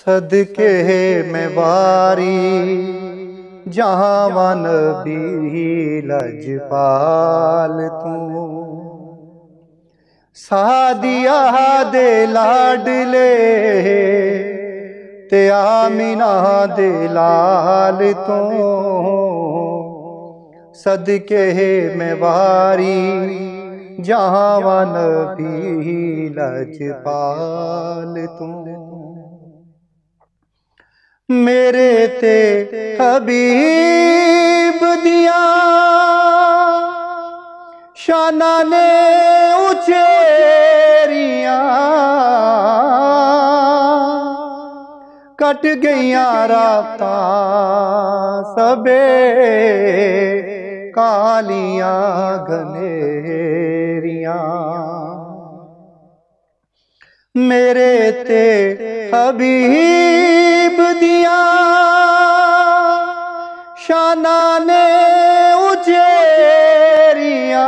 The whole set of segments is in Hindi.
सदके में वारी जहाँ नबी लजपाल तू सादिया दे लाडले ते आमिना दे लाल तू सदके में वारी जहाँ नबी लजपाल तू मेरे ते हबीब दिया शाना ने उचेरिया कट गईया राता सबे कालियां घनेरिया मेरे ते हबीब दिया शाना ने उचेरिया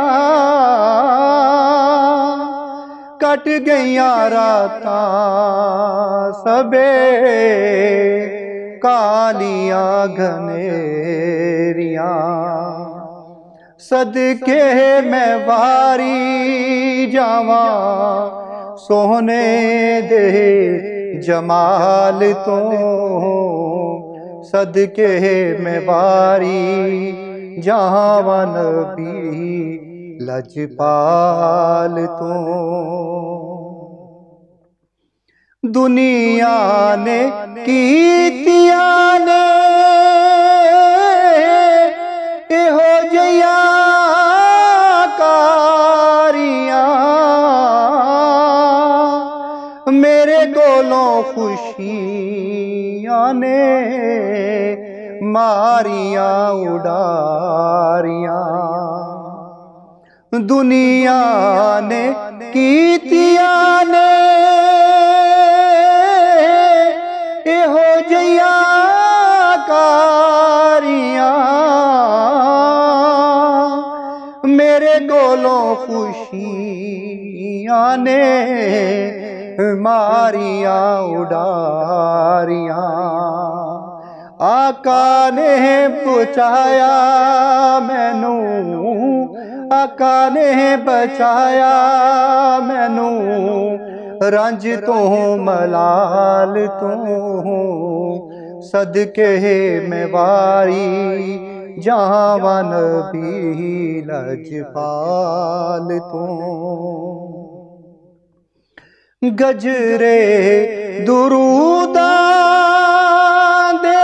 कट गईया राता सबे कालियां घनेरिया सदके में वारी जावा सोहने दे जमाल तो सदके में वारी जहाँ नबी लजपाल तो दुनिया ने कीतिया ने एहो जया मेरे कोलों खुशियां ने मारिया उड़ारिया दुनिया ने कीतिया ने एहो जया कारिया मेरे कोलों खुशियां ने मारिया उड़ारिया आका ने बचाया मैनू आका ने बचाया मैनू रंज तो मलाल तो सदके में वारी जहाँ नबी लजपाल तो गजरे दुरूदा दे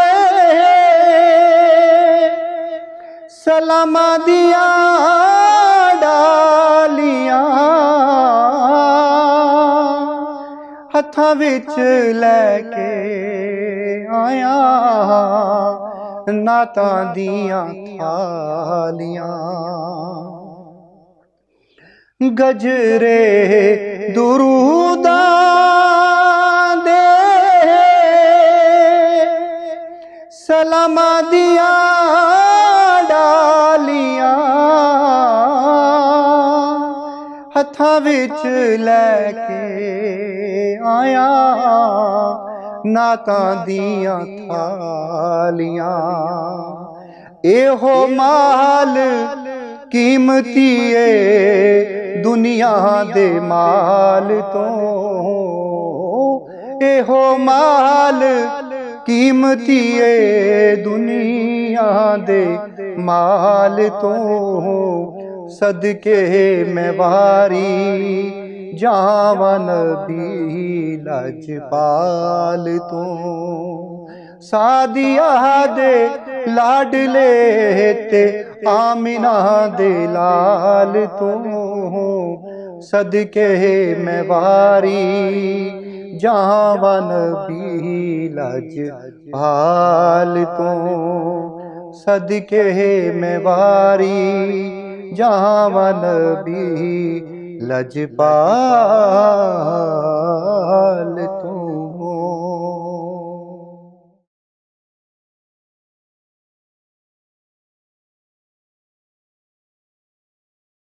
सलामा दिया डालियां हत्थां विच लैके आया नातां दियां थालियां गजरे दुरूदा दे सलामा दिया डालियां हत्थां विच लैके आया नातां दियां थालियां एहो माल कीमती दुनिया दे माल तो एहो माल कीमती दुनिया दे माल तो सदके में वारी जहाँ नबी लजपाल तो सादिया दे लाडले ते आमिना दे लाल तो सदके में वारी जहाँ नबी लजपाल तो सदके में वारी जहाँ नबी लजपाल